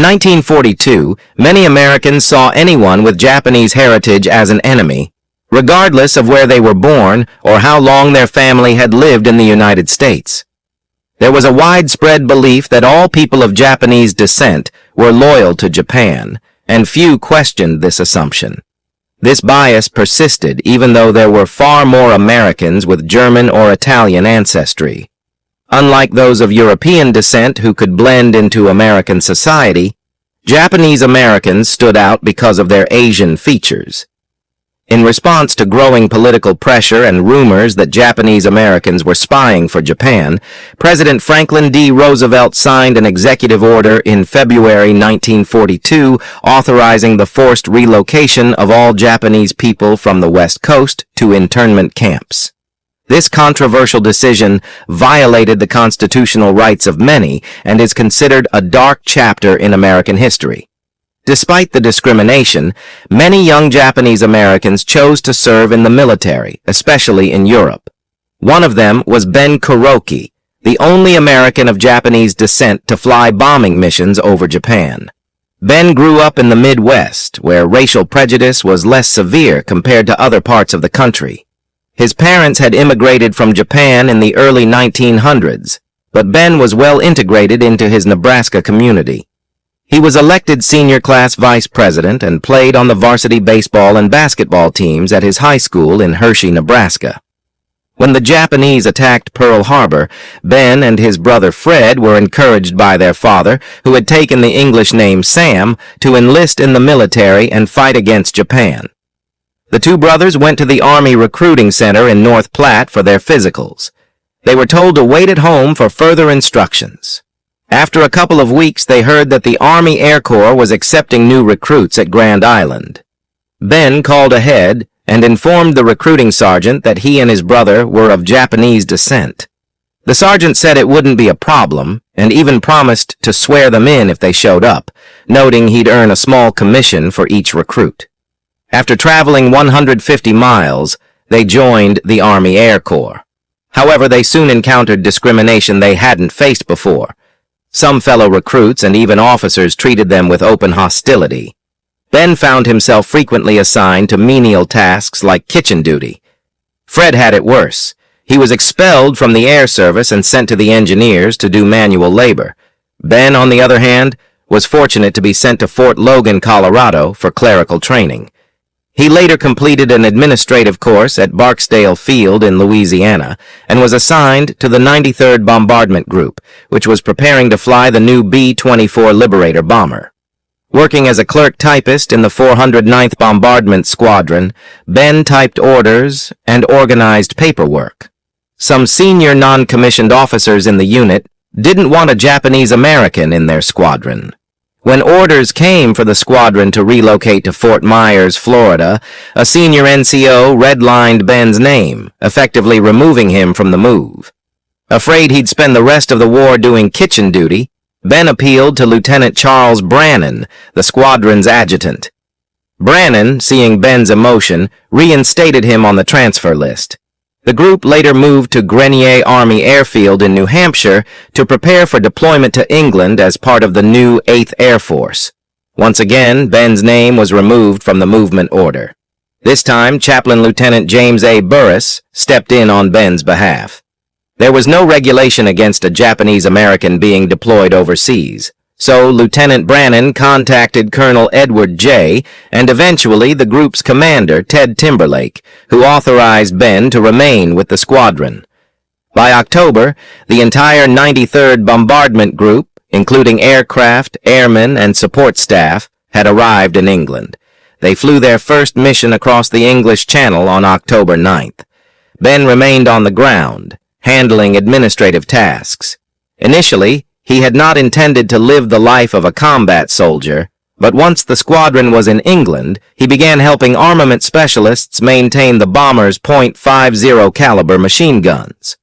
1942, many Americans saw anyone with Japanese heritage as an enemy, regardless of where they were born or how long their family had lived in the United States. There was a widespread belief that all people of Japanese descent were loyal to Japan, and few questioned this assumption. This bias persisted even though there were far more Americans with German or Italian ancestry. Unlike those of European descent who could blend into American society, Japanese Americans stood out because of their Asian features. In response to growing political pressure and rumors that Japanese Americans were spying for Japan, President Franklin D. Roosevelt signed an executive order in February 1942 authorizing the forced relocation of all Japanese people from the West Coast to internment camps. This controversial decision violated the constitutional rights of many and is considered a dark chapter in American history. Despite the discrimination, many young Japanese Americans chose to serve in the military, especially in Europe. One of them was Ben Karoki, the only American of Japanese descent to fly bombing missions over Japan. Ben grew up in the Midwest, where racial prejudice was less severe compared to other parts of the country. His parents had immigrated from Japan in the early 1900s, but Ben was well integrated into his Nebraska community. He was elected senior class vice president and played on the varsity baseball and basketball teams at his high school in Hershey, Nebraska. When the Japanese attacked Pearl Harbor, Ben and his brother Fred were encouraged by their father, who had taken the English name Sam, to enlist in the military and fight against Japan. The two brothers went to the Army Recruiting Center in North Platte for their physicals. They were told to wait at home for further instructions. After a couple of weeks, they heard that the Army Air Corps was accepting new recruits at Grand Island. Ben called ahead and informed the recruiting sergeant that he and his brother were of Japanese descent. The sergeant said it wouldn't be a problem, and even promised to swear them in if they showed up, noting he'd earn a small commission for each recruit. After traveling 150 miles, they joined the Army Air Corps. However, they soon encountered discrimination they hadn't faced before. Some fellow recruits and even officers treated them with open hostility. Ben found himself frequently assigned to menial tasks like kitchen duty. Fred had it worse. He was expelled from the air service and sent to the engineers to do manual labor. Ben, on the other hand, was fortunate to be sent to Fort Logan, Colorado for clerical training. He later completed an administrative course at Barksdale Field in Louisiana and was assigned to the 93rd Bombardment Group, which was preparing to fly the new B24 Liberator bomber. Working as a clerk typist in the 409th Bombardment Squadron, Ben typed orders and organized paperwork. Some senior non-commissioned officers in the unit didn't want a Japanese American in their squadron. When orders came for the squadron to relocate to Fort Myers, Florida, a senior NCO redlined Ben's name, effectively removing him from the move. Afraid he'd spend the rest of the war doing kitchen duty, Ben appealed to Lieutenant Charles Brannan, the squadron's adjutant. Brannan, seeing Ben's emotion, reinstated him on the transfer list. The group later moved to Grenier Army Airfield in New Hampshire to prepare for deployment to England as part of the new 8th Air Force. Once again, Ben's name was removed from the movement order. This time, Chaplain Lieutenant James A. Burris stepped in on Ben's behalf. There was no regulation against a Japanese American being deployed overseas, so Lieutenant Brannan contacted Colonel Edward J. and eventually the group's commander, Ted Timberlake, who authorized Ben to remain with the squadron. By October, the entire 93rd Bombardment Group, including aircraft, airmen, and support staff, had arrived in England. They flew their first mission across the English Channel on October 9th. Ben remained on the ground, handling administrative tasks. Initially, he had not intended to live the life of a combat soldier, but once the squadron was in England, he began helping armament specialists maintain the bomber's .50 caliber machine guns.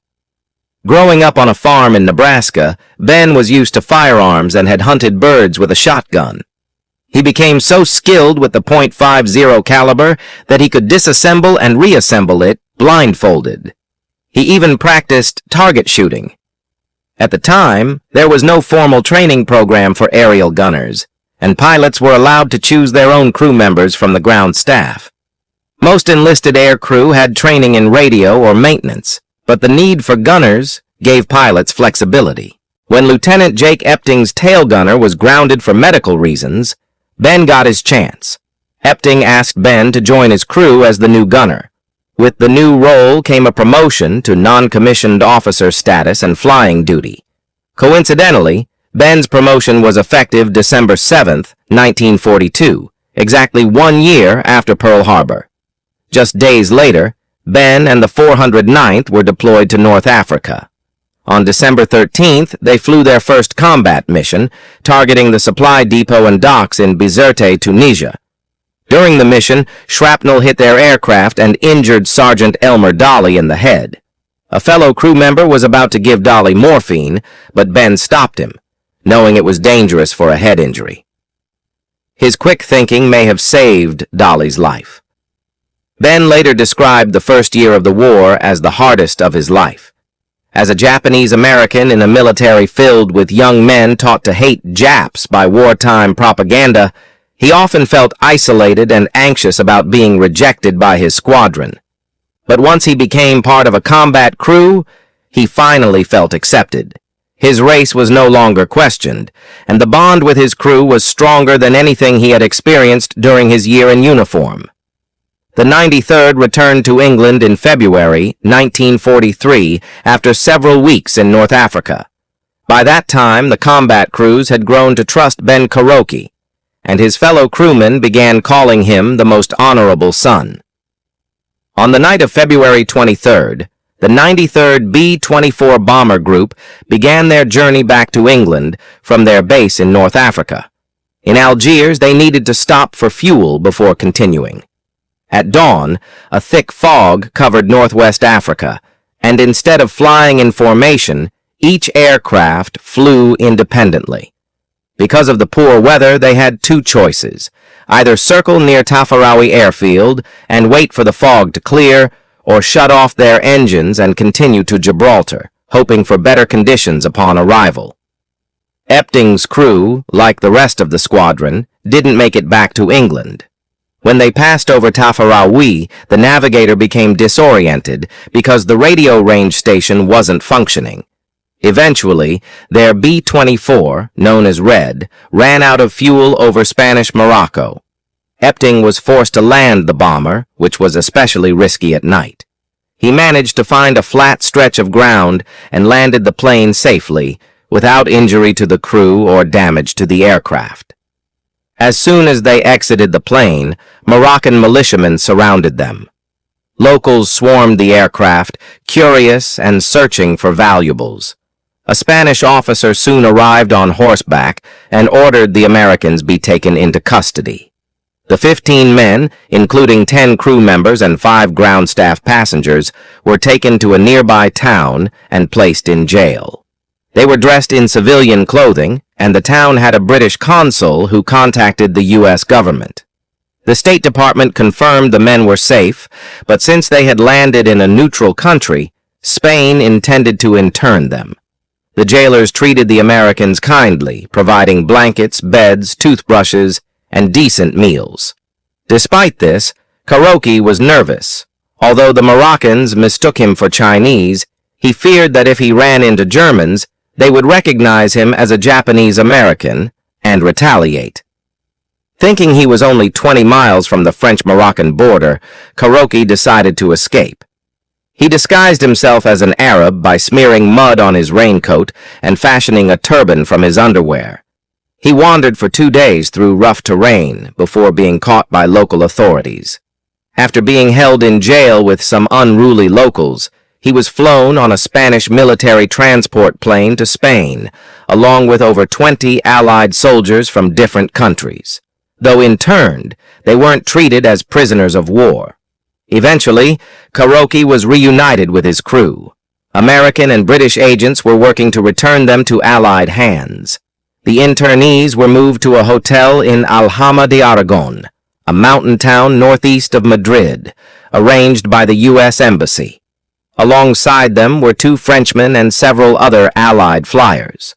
Growing up on a farm in Nebraska, Ben was used to firearms and had hunted birds with a shotgun. He became so skilled with the .50 caliber that he could disassemble and reassemble it blindfolded. He even practiced target shooting. At the time, there was no formal training program for aerial gunners, and pilots were allowed to choose their own crew members from the ground staff. Most enlisted air crew had training in radio or maintenance, but the need for gunners gave pilots flexibility. When Lieutenant Jake Epting's tail gunner was grounded for medical reasons, Ben got his chance. Epting asked Ben to join his crew as the new gunner. With the new role came a promotion to non-commissioned officer status and flying duty. Coincidentally, Ben's promotion was effective December 7, 1942, exactly 1 year after Pearl Harbor. Just days later, Ben and the 409th were deployed to North Africa. On December 13th, they flew their first combat mission, targeting the supply depot and docks in Bizerte, Tunisia. During the mission, shrapnel hit their aircraft and injured Sergeant Elmer Dolly in the head. A fellow crew member was about to give Dolly morphine, but Ben stopped him, knowing it was dangerous for a head injury. His quick thinking may have saved Dolly's life. Ben later described the first year of the war as the hardest of his life. As a Japanese American in a military filled with young men taught to hate Japs by wartime propaganda, he often felt isolated and anxious about being rejected by his squadron. But once he became part of a combat crew, he finally felt accepted. His race was no longer questioned, and the bond with his crew was stronger than anything he had experienced during his year in uniform. The 93rd returned to England in February 1943 after several weeks in North Africa. By that time, the combat crews had grown to trust Ben Karoki, and his fellow crewmen began calling him the most honorable son. On the night of February 23rd, the 93rd B24 Bomber Group began their journey back to England from their base in North Africa. In Algiers, they needed to stop for fuel before continuing. At dawn, a thick fog covered northwest Africa, and instead of flying in formation, each aircraft flew independently. Because of the poor weather, they had two choices: either circle near Tafarawi airfield and wait for the fog to clear, or shut off their engines and continue to Gibraltar, hoping for better conditions upon arrival. Epting's crew, like the rest of the squadron, didn't make it back to England. When they passed over Tafarawi, the navigator became disoriented because the radio range station wasn't functioning. Eventually, their B-24, known as Red, ran out of fuel over Spanish Morocco. Epting was forced to land the bomber, which was especially risky at night. He managed to find a flat stretch of ground and landed the plane safely, without injury to the crew or damage to the aircraft. As soon as they exited the plane, Moroccan militiamen surrounded them. Locals swarmed the aircraft, curious and searching for valuables. A Spanish officer soon arrived on horseback and ordered the Americans be taken into custody. The 15 men, including 10 crew members and 5 ground staff passengers, were taken to a nearby town and placed in jail. They were dressed in civilian clothing, and the town had a British consul who contacted the U.S. government. The State Department confirmed the men were safe, but since they had landed in a neutral country, Spain intended to intern them. The jailers treated the Americans kindly, providing blankets, beds, toothbrushes, and decent meals. Despite this, Karoki was nervous. Although the Moroccans mistook him for Chinese, he feared that if he ran into Germans, they would recognize him as a Japanese American and retaliate. Thinking he was only 20 miles from the French-Moroccan border, Karoki decided to escape. He disguised himself as an Arab by smearing mud on his raincoat and fashioning a turban from his underwear. He wandered for 2 days through rough terrain before being caught by local authorities. After being held in jail with some unruly locals, he was flown on a Spanish military transport plane to Spain, along with over 20 Allied soldiers from different countries. Though interned, they weren't treated as prisoners of war. Eventually, Karoki was reunited with his crew. American and British agents were working to return them to Allied hands. The internees were moved to a hotel in Alhama de Aragon, a mountain town northeast of Madrid, arranged by the U.S. Embassy. Alongside them were 2 Frenchmen and several other Allied flyers.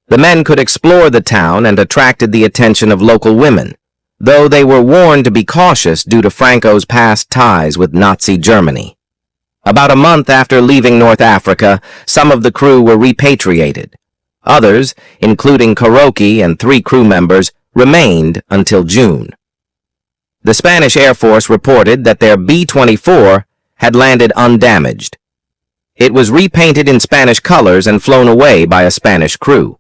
The men could explore the town and attracted the attention of local women, though they were warned to be cautious due to Franco's past ties with Nazi Germany. About a month after leaving North Africa, some of the crew were repatriated. Others, including Karoki and 3 crew members, remained until June. The Spanish Air Force reported that their B-24 had landed undamaged. It was repainted in Spanish colors and flown away by a Spanish crew.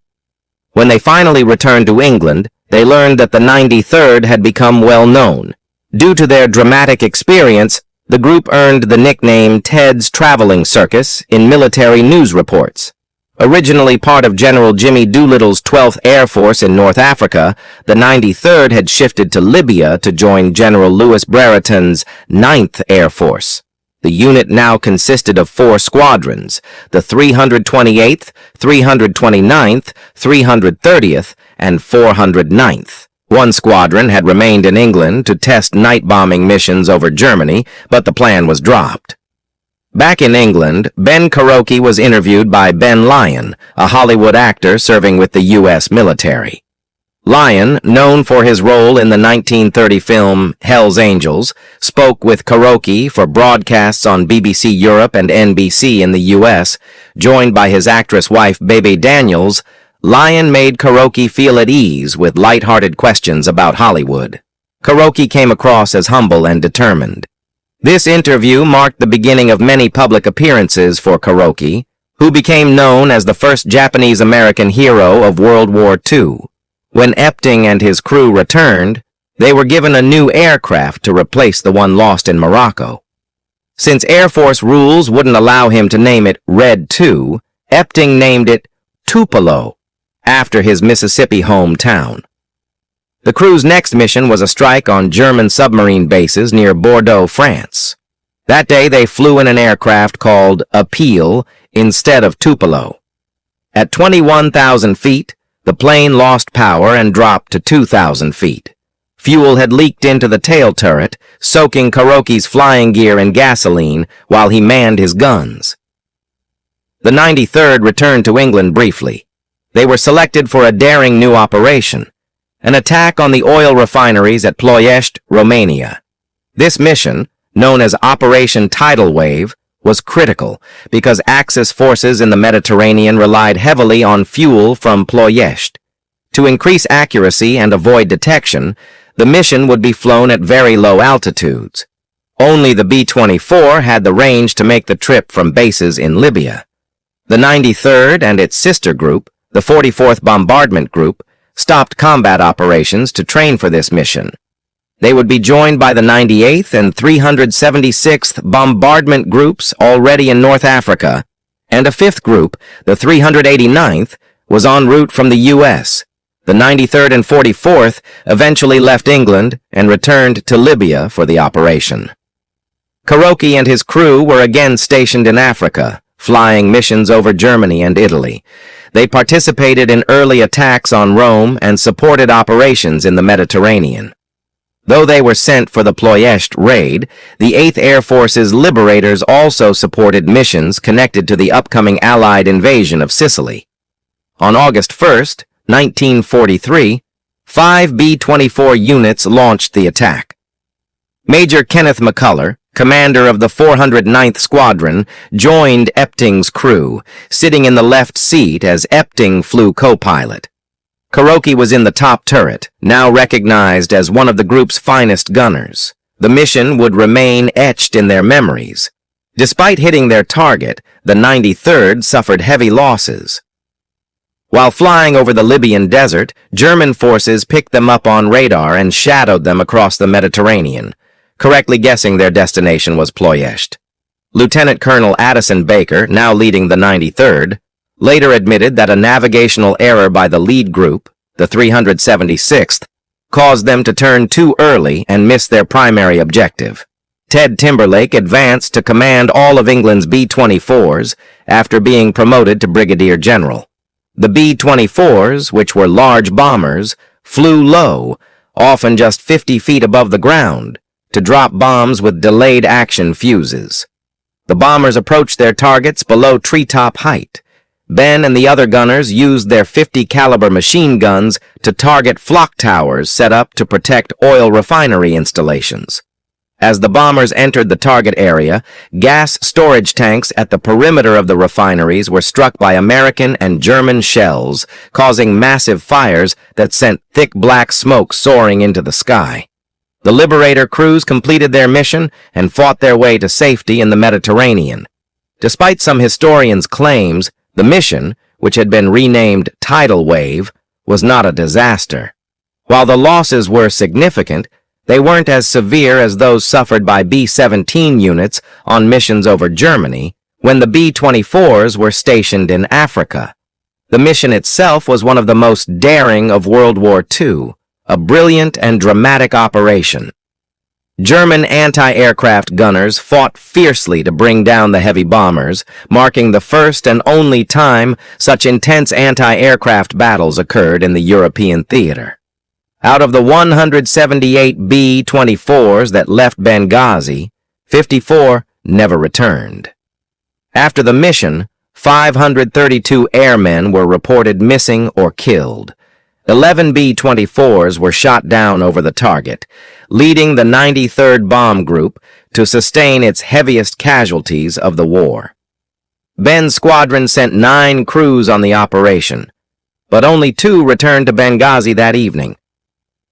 When they finally returned to England, they learned that the 93rd had become well known. Due to their dramatic experience, the group earned the nickname Ted's Traveling Circus in military news reports. Originally part of General Jimmy Doolittle's 12th Air Force in North Africa, the 93rd had shifted to Libya to join General Louis Brereton's 9th Air Force. The unit now consisted of 4 squadrons, the 328th, 329th, 330th, and 409th. One squadron had remained in England to test night bombing missions over Germany, but the plan was dropped. Back in England, Ben Karoki was interviewed by Ben Lyon, a Hollywood actor serving with the U.S. military. Lyon, known for his role in the 1930 film Hell's Angels, spoke with Karoki for broadcasts on BBC Europe and NBC in the U.S. Joined by his actress wife Bebe Daniels, Lyon made Karoki feel at ease with light-hearted questions about Hollywood. Karoki came across as humble and determined. This interview marked the beginning of many public appearances for Karoki, who became known as the first Japanese-American hero of World War II. When Epting and his crew returned, they were given a new aircraft to replace the one lost in Morocco. Since Air Force rules wouldn't allow him to name it Red 2, Epting named it Tupelo, after his Mississippi hometown. The crew's next mission was a strike on German submarine bases near Bordeaux, France. That day they flew in an aircraft called Appeal instead of Tupelo. At 21,000 feet, the plane lost power and dropped to 2,000 feet. Fuel had leaked into the tail turret, soaking Karoki's flying gear in gasoline while he manned his guns. The 93rd returned to England briefly. They were selected for a daring new operation, an attack on the oil refineries at Ploiești, Romania. This mission, known as Operation Tidal Wave, was critical because Axis forces in the Mediterranean relied heavily on fuel from Ploiești. To increase accuracy and avoid detection, the mission would be flown at very low altitudes. Only the B-24 had the range to make the trip from bases in Libya. The 93rd and its sister group, the 44th Bombardment Group, stopped combat operations to train for this mission. They would be joined by the 98th and 376th Bombardment Groups already in North Africa, and a 5th group, the 389th, was en route from the U.S. The 93rd and 44th eventually left England and returned to Libya for the operation. Karoki and his crew were again stationed in Africa, flying missions over Germany and Italy. They participated in early attacks on Rome and supported operations in the Mediterranean. Though they were sent for the Ploiești raid, the 8th Air Force's Liberators also supported missions connected to the upcoming Allied invasion of Sicily. On August 1st, 1943, 5 B-24 units launched the attack. Major Kenneth McCullough, commander of the 409th Squadron, joined Epting's crew, sitting in the left seat as Epting flew co-pilot. Karoki was in the top turret, now recognized as one of the group's finest gunners. The mission would remain etched in their memories. Despite hitting their target, the 93rd suffered heavy losses. While flying over the Libyan desert, German forces picked them up on radar and shadowed them across the Mediterranean, correctly guessing their destination was Ploiești. Lieutenant Colonel Addison Baker, now leading the 93rd, later admitted that a navigational error by the lead group, the 376th, caused them to turn too early and miss their primary objective. Ted Timberlake advanced to command all of England's B-24s after being promoted to brigadier general. The B-24s, which were large bombers, flew low, often just 50 feet above the ground, to drop bombs with delayed action fuses. The bombers approached their targets below treetop height. Ben and the other gunners used their 50 caliber machine guns to target flock towers set up to protect oil refinery installations. As the bombers entered the target area, gas storage tanks at the perimeter of the refineries were struck by American and German shells, causing massive fires that sent thick black smoke soaring into the sky. The Liberator crews completed their mission and fought their way to safety in the Mediterranean. Despite some historians' claims, the mission, which had been renamed Tidal Wave, was not a disaster. While the losses were significant, they weren't as severe as those suffered by B-17 units on missions over Germany when the B-24s were stationed in Africa. The mission itself was one of the most daring of World War II, a brilliant and dramatic operation. German anti-aircraft gunners fought fiercely to bring down the heavy bombers, marking the first and only time such intense anti-aircraft battles occurred in the European theater. Out of the 178 B-24s that left Benghazi, 54 never returned. After the mission, 532 airmen were reported missing or killed. 11 B-24s were shot down over the target, leading the 93rd Bomb Group to sustain its heaviest casualties of the war. Ben's squadron sent 9 crews on the operation, but only 2 returned to Benghazi that evening.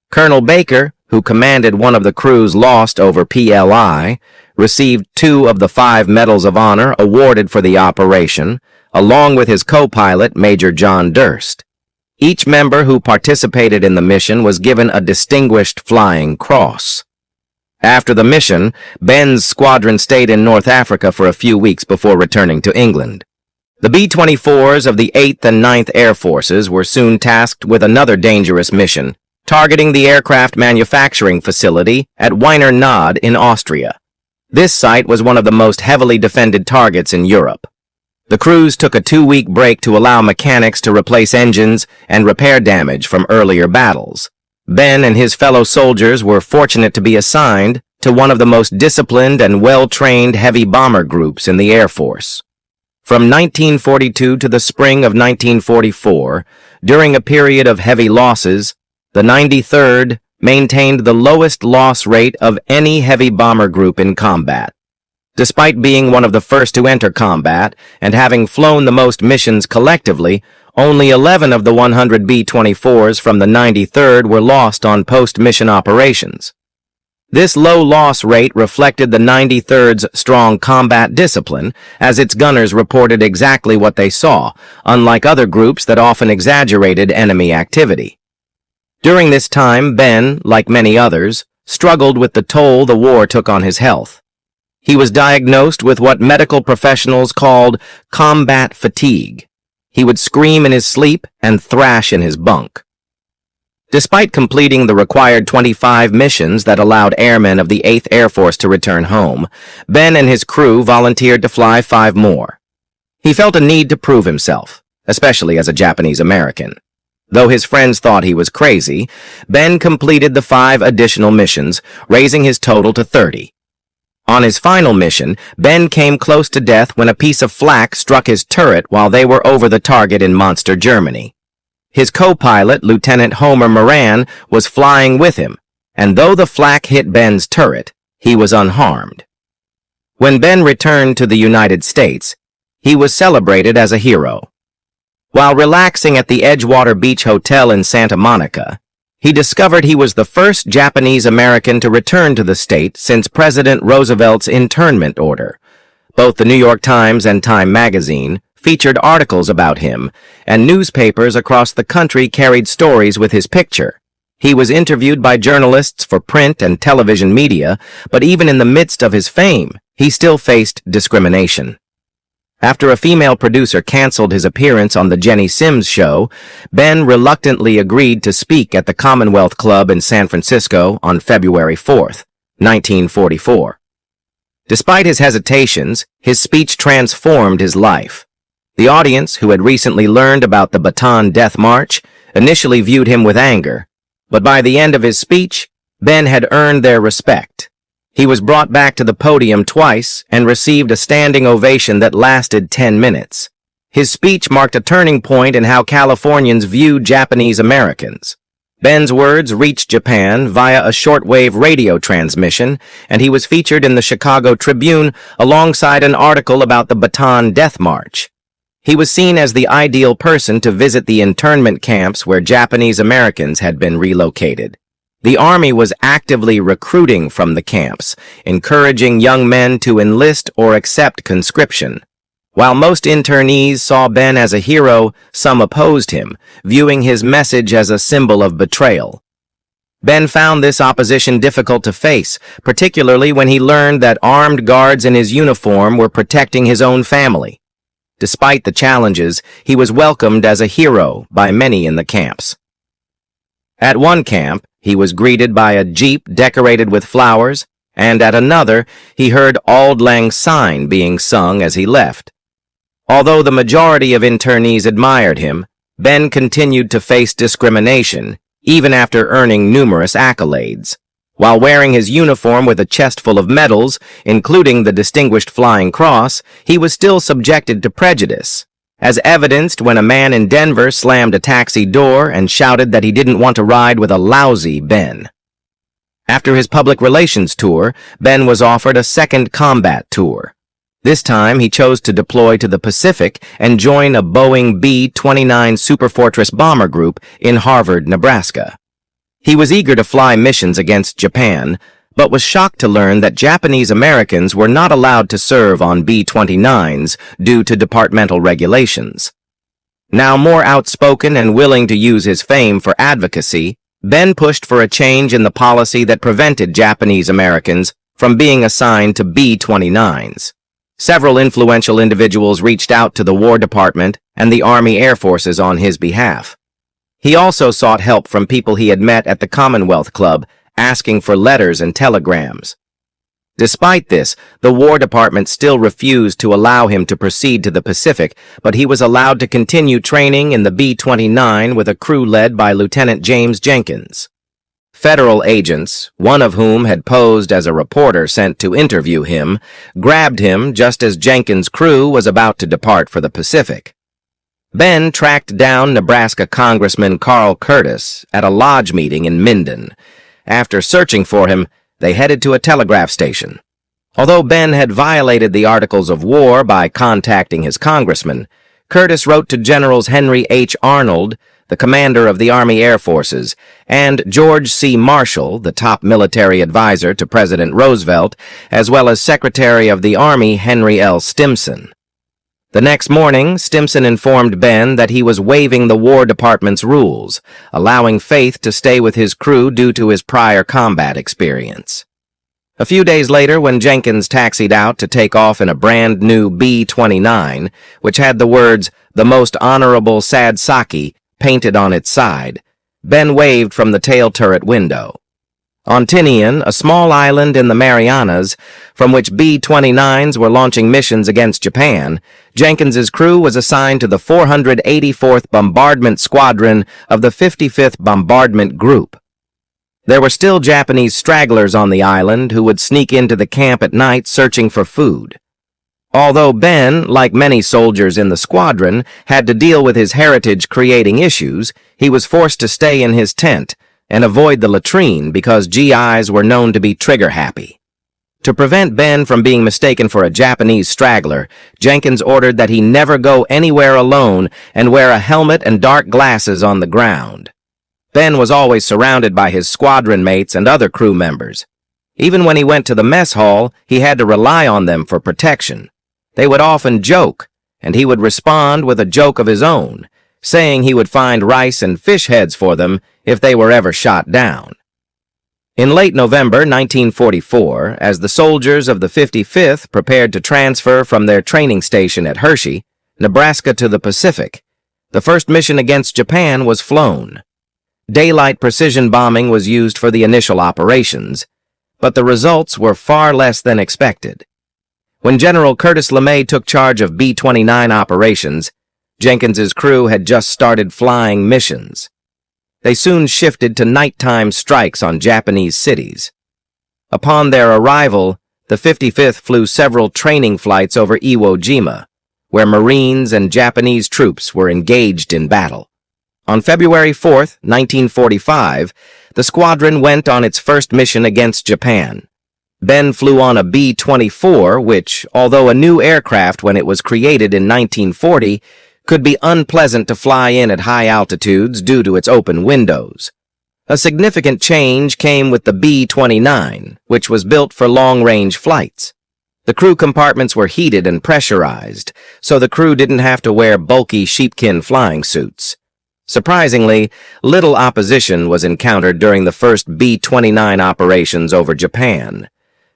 Colonel Baker, who commanded one of the crews lost over PLI, received 2 of the 5 Medals of Honor awarded for the operation, along with his co-pilot, Major John Durst. Each member who participated in the mission was given a Distinguished Flying Cross. After the mission, Ben's squadron stayed in North Africa for a few weeks before returning to England. The B-24s of the 8th and 9th Air Forces were soon tasked with another dangerous mission, targeting the aircraft manufacturing facility at Wiener Nod in Austria. This site was one of the most heavily defended targets in Europe. The crews took a 2-week break to allow mechanics to replace engines and repair damage from earlier battles. Ben and his fellow soldiers were fortunate to be assigned to one of the most disciplined and well-trained heavy bomber groups in the Air Force. From 1942 to the spring of 1944, during a period of heavy losses, the 93rd maintained the lowest loss rate of any heavy bomber group in combat. Despite being one of the first to enter combat and having flown the most missions collectively, only 11 of the 100 B-24s from the 93rd were lost on post-mission operations. This low loss rate reflected the 93rd's strong combat discipline, as its gunners reported exactly what they saw, unlike other groups that often exaggerated enemy activity. During this time, Ben, like many others, struggled with the toll the war took on his health. He was diagnosed with what medical professionals called combat fatigue. He would scream in his sleep and thrash in his bunk. Despite completing the required 25 missions that allowed airmen of the 8th Air Force to return home, Ben and his crew volunteered to fly 5 more. He felt a need to prove himself, especially as a Japanese American. Though his friends thought he was crazy, Ben completed the 5 additional missions, raising his total to 30. On his final mission, Ben came close to death when a piece of flak struck his turret while they were over the target in Munster, Germany. His co-pilot, Lieutenant Homer Moran, was flying with him, and though the flak hit Ben's turret, he was unharmed. When Ben returned to the United States, he was celebrated as a hero. While relaxing at the Edgewater Beach Hotel in Santa Monica, he discovered he was the first Japanese American to return to the state since President Roosevelt's internment order. Both the New York Times and Time magazine featured articles about him, and newspapers across the country carried stories with his picture. He was interviewed by journalists for print and television media, but even in the midst of his fame, he still faced discrimination. After a female producer canceled his appearance on the Jenny Sims show, Ben reluctantly agreed to speak at the Commonwealth Club in San Francisco on February 4, 1944. Despite his hesitations, his speech transformed his life. The audience, who had recently learned about the Bataan Death March, initially viewed him with anger, but by the end of his speech, Ben had earned their respect. He was brought back to the podium twice and received a standing ovation that lasted 10 minutes. His speech marked a turning point in how Californians viewed Japanese Americans. Ben's words reached Japan via a shortwave radio transmission, and he was featured in the Chicago Tribune alongside an article about the Bataan Death March. He was seen as the ideal person to visit the internment camps where Japanese Americans had been relocated. The Army was actively recruiting from the camps, encouraging young men to enlist or accept conscription. While most internees saw Ben as a hero, some opposed him, viewing his message as a symbol of betrayal. Ben found this opposition difficult to face, particularly when he learned that armed guards in his uniform were protecting his own family. Despite the challenges, he was welcomed as a hero by many in the camps. At one camp, he was greeted by a jeep decorated with flowers, and at another, he heard Auld Lang Syne being sung as he left. Although the majority of internees admired him, Ben continued to face discrimination, even after earning numerous accolades. While wearing his uniform with a chest full of medals, including the Distinguished Flying Cross, he was still subjected to prejudice, as evidenced when a man in Denver slammed a taxi door and shouted that he didn't want to ride with a lousy Ben. After his public relations tour, Ben was offered a second combat tour. This time, he chose to deploy to the Pacific and join a Boeing B-29 Superfortress bomber group in Harvard, Nebraska. He was eager to fly missions against Japan, but was shocked to learn that Japanese Americans were not allowed to serve on B-29s due to departmental regulations. Now more outspoken and willing to use his fame for advocacy, Ben pushed for a change in the policy that prevented Japanese Americans from being assigned to B-29s. Several influential individuals reached out to the War Department and the Army Air Forces on his behalf. He also sought help from people he had met at the Commonwealth Club, asking for letters and telegrams. Despite this, the War Department still refused to allow him to proceed to the Pacific, but he was allowed to continue training in the B-29 with a crew led by Lieutenant James Jenkins. Federal agents, one of whom had posed as a reporter sent to interview him, grabbed him just as Jenkins' crew was about to depart for the Pacific. Ben tracked down Nebraska Congressman Carl Curtis at a lodge meeting in Minden. After searching for him, they headed to a telegraph station. Although Ben had violated the Articles of War by contacting his congressman, Curtis wrote to Generals Henry H. Arnold, the commander of the Army Air Forces, and George C. Marshall, the top military advisor to President Roosevelt, as well as Secretary of the Army Henry L. Stimson. The next morning, Stimson informed Ben that he was waiving the War Department's rules, allowing Faith to stay with his crew due to his prior combat experience. A few days later, when Jenkins taxied out to take off in a brand-new B-29, which had the words, "The Most Honorable Sad Saki," painted on its side, Ben waved from the tail turret window. On Tinian, a small island in the Marianas, from which B-29s were launching missions against Japan, Jenkins's crew was assigned to the 484th Bombardment Squadron of the 55th Bombardment Group. There were still Japanese stragglers on the island who would sneak into the camp at night searching for food. Although Ben, like many soldiers in the squadron, had to deal with his heritage creating issues, he was forced to stay in his tent and avoid the latrine because GIs were known to be trigger-happy. To prevent Ben from being mistaken for a Japanese straggler, Jenkins ordered that he never go anywhere alone and wear a helmet and dark glasses on the ground. Ben was always surrounded by his squadron mates and other crew members. Even when he went to the mess hall, he had to rely on them for protection. They would often joke, and he would respond with a joke of his own, saying he would find rice and fish heads for them if they were ever shot down. In late November 1944, as the soldiers of the 55th prepared to transfer from their training station at Hershey, Nebraska to the Pacific, the first mission against Japan was flown. Daylight precision bombing was used for the initial operations, but the results were far less than expected. When General Curtis LeMay took charge of B-29 operations, Jenkins's crew had just started flying missions. They soon shifted to nighttime strikes on Japanese cities. Upon their arrival, the 55th flew several training flights over Iwo Jima, where Marines and Japanese troops were engaged in battle. On February 4, 1945, the squadron went on its first mission against Japan. Ben flew on a B-24, which, although a new aircraft when it was created in 1940, could be unpleasant to fly in at high altitudes due to its open windows. A significant change came with the B-29, which was built for long-range flights. The crew compartments were heated and pressurized, so the crew didn't have to wear bulky sheepskin flying suits. Surprisingly, little opposition was encountered during the first B-29 operations over Japan.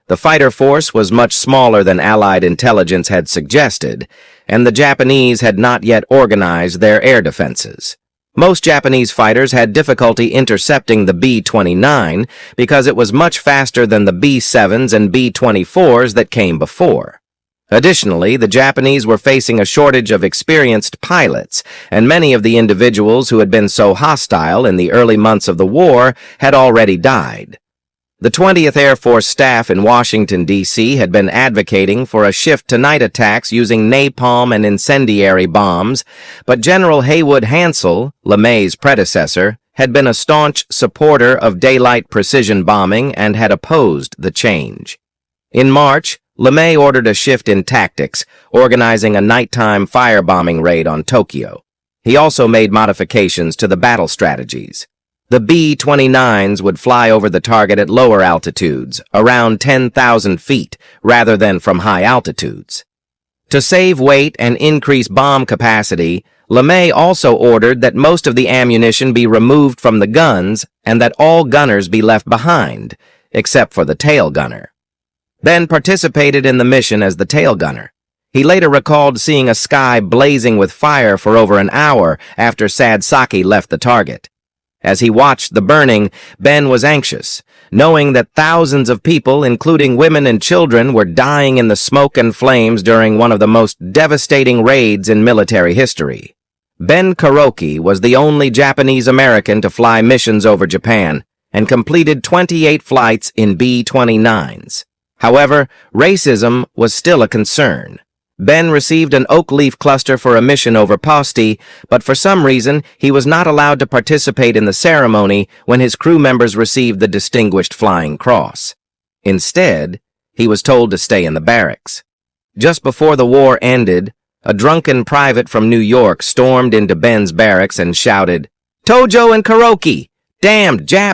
The fighter force was much smaller than Allied intelligence had suggested, and the Japanese had not yet organized their air defenses. Most Japanese fighters had difficulty intercepting the B-29 because it was much faster than the B-7s and B-24s that came before. Additionally, the Japanese were facing a shortage of experienced pilots, and many of the individuals who had been so hostile in the early months of the war had already died. The 20th Air Force staff in Washington, D.C. had been advocating for a shift to night attacks using napalm and incendiary bombs, but General Haywood Hansell, LeMay's predecessor, had been a staunch supporter of daylight precision bombing and had opposed the change. In March, LeMay ordered a shift in tactics, organizing a nighttime firebombing raid on Tokyo. He also made modifications to the battle strategies. The B-29s would fly over the target at lower altitudes, around 10,000 feet, rather than from high altitudes. To save weight and increase bomb capacity, LeMay also ordered that most of the ammunition be removed from the guns and that all gunners be left behind, except for the tail gunner. Ben participated in the mission as the tail gunner. He later recalled seeing a sky blazing with fire for over an hour after Sadsaki left the target. As he watched the burning, Ben was anxious, knowing that thousands of people, including women and children, were dying in the smoke and flames during one of the most devastating raids in military history. Ben Karoki was the only Japanese American to fly missions over Japan and completed 28 flights in B-29s. However, racism was still a concern. Ben received an oak leaf cluster for a mission over Pasti, but for some reason he was not allowed to participate in the ceremony when his crew members received the Distinguished Flying Cross. Instead, he was told to stay in the barracks. Just before the war ended, a drunken private from New York stormed into Ben's barracks and shouted, "Tojo and Karoki! Damned Jap!